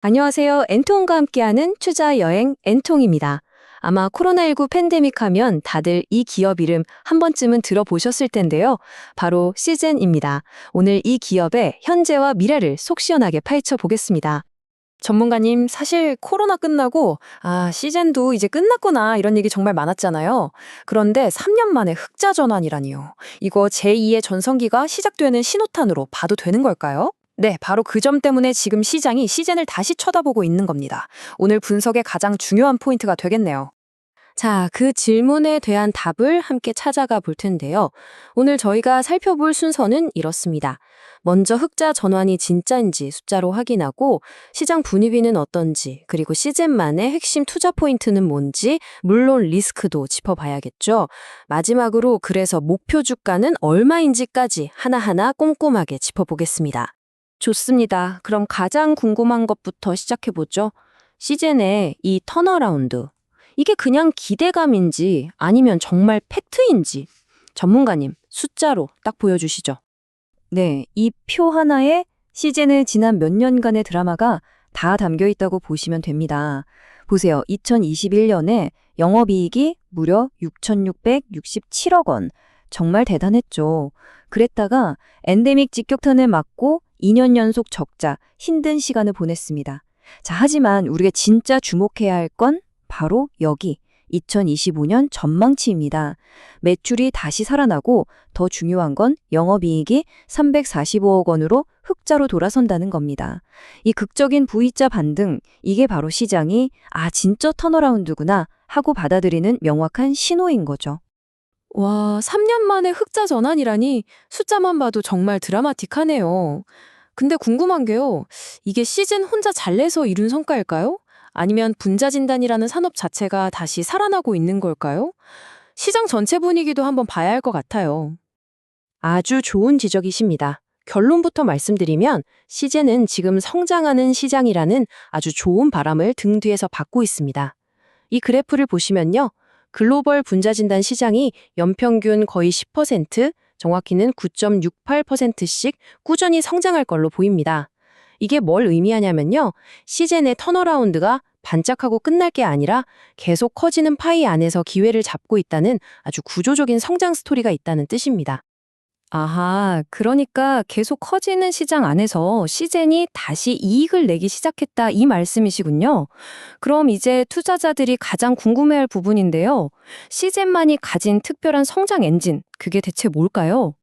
안녕하세요. 엔통과 함께하는 투자 여행 엔통입니다. 아마 코로나19 팬데믹 하면 다들 이 기업 이름 한 번쯤은 들어보셨을 텐데요. 바로 시즌입니다. 오늘 이 기업의 현재와 미래를 속 시원하게 파헤쳐 보겠습니다. 전문가님, 사실 코로나 끝나고 시즌도 이제 끝났구나 이런 얘기 정말 많았잖아요. 그런데 3년 만에 흑자 전환이라니요. 이거 제2의 전성기가 시작되는 신호탄으로 봐도 되는 걸까요? 네, 바로 그 점 때문에 지금 시장이 시즌을 다시 쳐다보고 있는 겁니다. 오늘 분석의 가장 중요한 포인트가 되겠네요. 자, 그 질문에 대한 답을 함께 찾아가 볼 텐데요. 오늘 저희가 살펴볼 순서는 이렇습니다. 먼저 흑자 전환이 진짜인지 숫자로 확인하고 시장 분위기는 어떤지, 그리고 시즌만의 핵심 투자 포인트는 뭔지, 물론 리스크도 짚어봐야겠죠. 마지막으로 그래서 목표 주가는 얼마인지까지 하나하나 꼼꼼하게 짚어보겠습니다. 좋습니다. 그럼 가장 궁금한 것부터 시작해보죠. 시즌의 이 턴어라운드. 이게 그냥 기대감인지 아니면 정말 팩트인지 전문가님 숫자로 딱 보여주시죠. 네, 이 표 하나에 시즌의 지난 몇 년간의 드라마가 다 담겨 있다고 보시면 됩니다. 보세요. 2021년에 영업이익이 무려 6,667억 원. 정말 대단했죠. 그랬다가 엔데믹 직격탄을 맞고 2년 연속 적자, 힘든 시간을 보냈습니다. 자, 하지만 우리가 진짜 주목해야 할 건 바로 여기 2025년 전망치입니다. 매출이 다시 살아나고 더 중요한 건 영업이익이 345억 원으로 흑자로 돌아선다는 겁니다. 이 극적인 V자 반등, 이게 바로 시장이 진짜 턴어라운드구나 하고 받아들이는 명확한 신호인 거죠. 와, 3년 만에 흑자 전환이라니 숫자만 봐도 정말 드라마틱하네요. 근데 궁금한 게요. 이게 시즌 혼자 잘 내서 이룬 성과일까요? 아니면 분자진단이라는 산업 자체가 다시 살아나고 있는 걸까요? 시장 전체 분위기도 한번 봐야 할 것 같아요. 아주 좋은 지적이십니다. 결론부터 말씀드리면 시즌은 지금 성장하는 시장이라는 아주 좋은 바람을 등 뒤에서 받고 있습니다. 이 그래프를 보시면요. 글로벌 분자진단 시장이 연평균 거의 10%, 정확히는 9.68%씩 꾸준히 성장할 걸로 보입니다. 이게 뭘 의미하냐면요. 시즌의 턴어라운드가 반짝하고 끝날 게 아니라 계속 커지는 파이 안에서 기회를 잡고 있다는 아주 구조적인 성장 스토리가 있다는 뜻입니다. 아하, 그러니까 계속 커지는 시장 안에서 시즌이 다시 이익을 내기 시작했다 이 말씀이시군요. 그럼 이제 투자자들이 가장 궁금해할 부분인데요. 시즌만이 가진 특별한 성장 엔진, 그게 대체 뭘까요?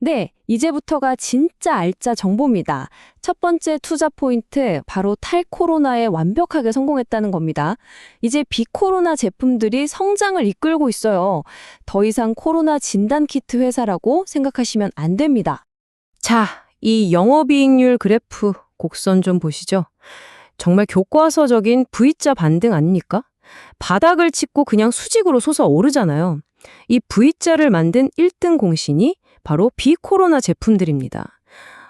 네, 이제부터가 진짜 알짜 정보입니다. 첫 번째 투자 포인트, 바로 탈코로나에 완벽하게 성공했다는 겁니다. 이제 비코로나 제품들이 성장을 이끌고 있어요. 더 이상 코로나 진단키트 회사라고 생각하시면 안 됩니다. 자, 이 영업이익률 그래프 곡선 좀 보시죠. 정말 교과서적인 V자 반등 아닙니까? 바닥을 찍고 그냥 수직으로 솟아오르잖아요. 이 V자를 만든 1등 공신이 바로 비코로나 제품들입니다.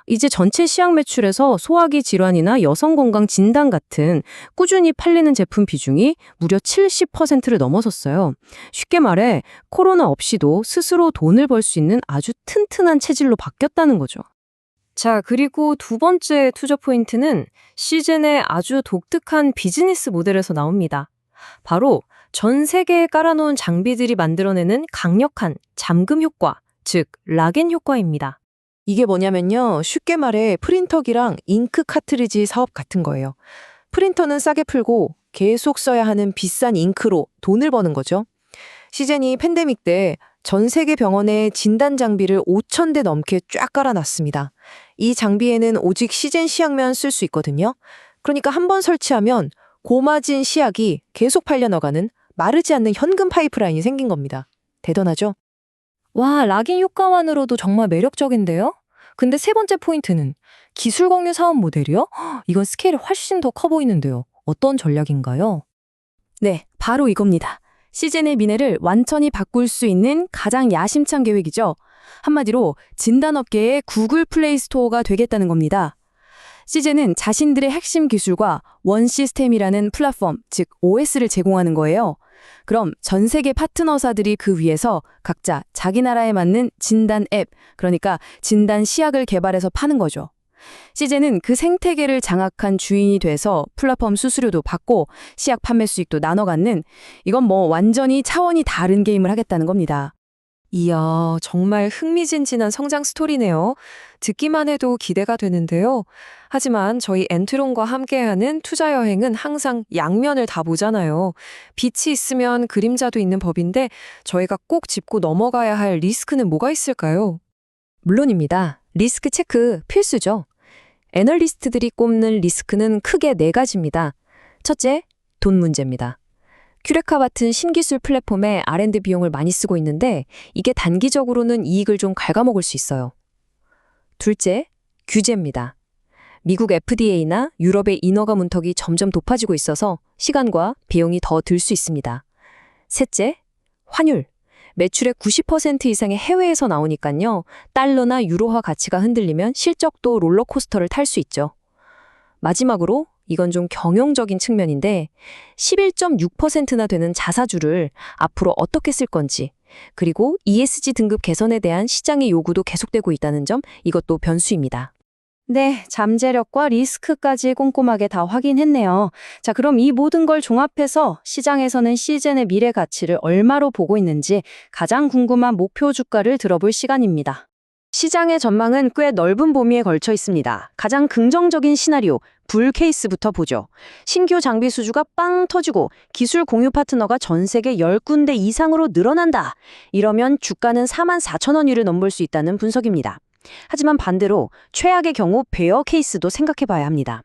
이제 전체 시약 매출에서 소화기 질환이나 여성 건강 진단 같은 꾸준히 팔리는 제품 비중이 무려 70%를 넘어섰어요. 쉽게 말해 코로나 없이도 스스로 돈을 벌 수 있는 아주 튼튼한 체질로 바뀌었다는 거죠. 자, 그리고 두 번째 투자 포인트는 시즌의 아주 독특한 비즈니스 모델에서 나옵니다. 바로 전 세계에 깔아놓은 장비들이 만들어내는 강력한 잠금 효과, 즉 락인 효과입니다. 이게 뭐냐면요. 쉽게 말해 프린터기랑 잉크 카트리지 사업 같은 거예요. 프린터는 싸게 풀고 계속 써야 하는 비싼 잉크로 돈을 버는 거죠. 시즌이 팬데믹 때 전 세계 병원에 진단 장비를 5,000대 넘게 쫙 깔아놨습니다. 이 장비에는 오직 시즌 시약만 쓸 수 있거든요. 그러니까 한 번 설치하면 고마진 시약이 계속 팔려나가는 마르지 않는 현금 파이프라인이 생긴 겁니다. 대단하죠? 와, 락인 효과만으로도 정말 매력적인데요? 근데 세 번째 포인트는 기술 공유 사업 모델이요? 이건 스케일이 훨씬 더 커 보이는데요. 어떤 전략인가요? 네, 바로 이겁니다. 시즌의 미래를 완전히 바꿀 수 있는 가장 야심찬 계획이죠. 한마디로 진단업계의 구글 플레이 스토어가 되겠다는 겁니다. 시즌은 자신들의 핵심 기술과 원 시스템이라는 플랫폼, 즉 OS를 제공하는 거예요. 그럼 전 세계 파트너사들이 그 위에서 각자 자기 나라에 맞는 진단 앱, 그러니까 진단 시약을 개발해서 파는 거죠. 시젠은 그 생태계를 장악한 주인이 돼서 플랫폼 수수료도 받고 시약 판매 수익도 나눠 갖는 이건 뭐 완전히 차원이 다른 게임을 하겠다는 겁니다. 이야, 정말 흥미진진한 성장 스토리네요. 듣기만 해도 기대가 되는데요. 하지만 저희 엔트론과 함께하는 투자 여행은 항상 양면을 다 보잖아요. 빛이 있으면 그림자도 있는 법인데 저희가 꼭 짚고 넘어가야 할 리스크는 뭐가 있을까요? 물론입니다. 리스크 체크 필수죠. 애널리스트들이 꼽는 리스크는 크게 네 가지입니다. 첫째, 돈 문제입니다. 큐레카 같은 신기술 플랫폼에 R&D 비용을 많이 쓰고 있는데 이게 단기적으로는 이익을 좀 갉아먹을 수 있어요. 둘째, 규제입니다. 미국 FDA나 유럽의 인허가 문턱이 점점 높아지고 있어서 시간과 비용이 더 들 수 있습니다. 셋째, 환율. 매출의 90% 이상이 해외에서 나오니까요. 달러나 유로화 가치가 흔들리면 실적도 롤러코스터를 탈 수 있죠. 마지막으로 이건 좀 경영적인 측면인데 11.6%나 되는 자사주를 앞으로 어떻게 쓸 건지, 그리고 ESG 등급 개선에 대한 시장의 요구도 계속되고 있다는 점, 이것도 변수입니다. 네, 잠재력과 리스크까지 꼼꼼하게 다 확인했네요. 자, 그럼 이 모든 걸 종합해서 시장에서는 시즌의 미래 가치를 얼마로 보고 있는지 가장 궁금한 목표 주가를 들어볼 시간입니다. 시장의 전망은 꽤 넓은 범위에 걸쳐 있습니다. 가장 긍정적인 시나리오, 불 케이스부터 보죠. 신규 장비 수주가 빵 터지고 기술 공유 파트너가 전 세계 10군데 이상으로 늘어난다. 이러면 주가는 44,000원위를 넘볼 수 있다는 분석입니다. 하지만 반대로 최악의 경우 베어 케이스도 생각해 봐야 합니다.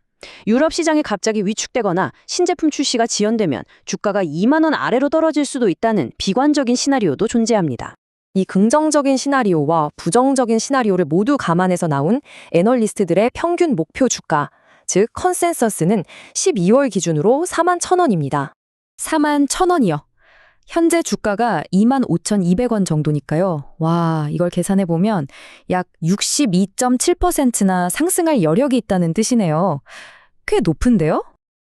유럽 시장이 갑자기 위축되거나 신제품 출시가 지연되면 주가가 2만 원 아래로 떨어질 수도 있다는 비관적인 시나리오도 존재합니다. 이 긍정적인 시나리오와 부정적인 시나리오를 모두 감안해서 나온 애널리스트들의 평균 목표 주가, 즉 컨센서스는 12월 기준으로 41,000원입니다. 41,000원이요. 현재 주가가 25,200원 정도니까요. 와, 이걸 계산해보면 약 62.7%나 상승할 여력이 있다는 뜻이네요. 꽤 높은데요?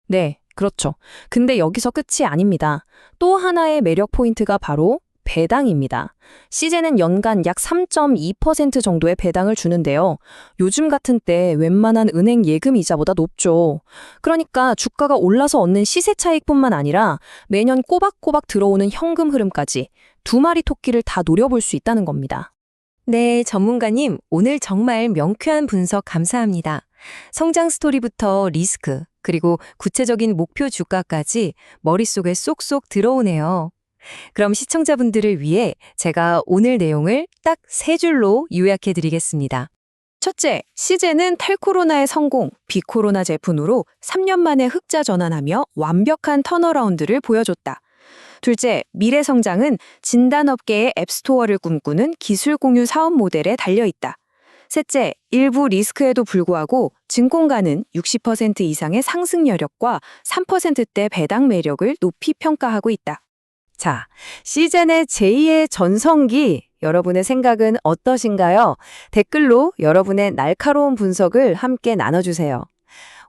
네, 그렇죠. 근데 여기서 끝이 아닙니다. 또 하나의 매력 포인트가 바로 배당입니다. 시제는 연간 약 3.2% 정도의 배당을 주는데요. 요즘 같은 때 웬만한 은행 예금 이자보다 높죠. 그러니까 주가가 올라서 얻는 시세 차익뿐만 아니라 매년 꼬박꼬박 들어오는 현금 흐름까지 두 마리 토끼를 다 노려볼 수 있다는 겁니다. 네, 전문가님, 오늘 정말 명쾌한 분석 감사합니다. 성장 스토리부터 리스크, 그리고 구체적인 목표 주가까지 머릿속에 쏙쏙 들어오네요. 그럼 시청자분들을 위해 제가 오늘 내용을 딱 세 줄로 요약해 드리겠습니다. 첫째, 시제는 탈코로나의 성공, 비코로나 제품으로 3년 만에 흑자 전환하며 완벽한 턴어라운드를 보여줬다. 둘째, 미래 성장은 진단업계의 앱스토어를 꿈꾸는 기술 공유 사업 모델에 달려있다. 셋째, 일부 리스크에도 불구하고 증권가는 60% 이상의 상승 여력과 3%대 배당 매력을 높이 평가하고 있다. 자, 시즌의 제2의 전성기, 여러분의 생각은 어떠신가요? 댓글로 여러분의 날카로운 분석을 함께 나눠주세요.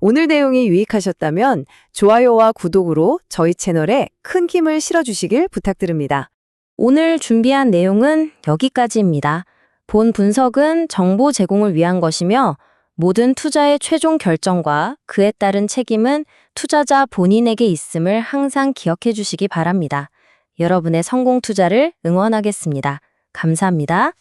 오늘 내용이 유익하셨다면 좋아요와 구독으로 저희 채널에 큰 힘을 실어주시길 부탁드립니다. 오늘 준비한 내용은 여기까지입니다. 본 분석은 정보 제공을 위한 것이며 모든 투자의 최종 결정과 그에 따른 책임은 투자자 본인에게 있음을 항상 기억해 주시기 바랍니다. 여러분의 성공 투자를 응원하겠습니다. 감사합니다.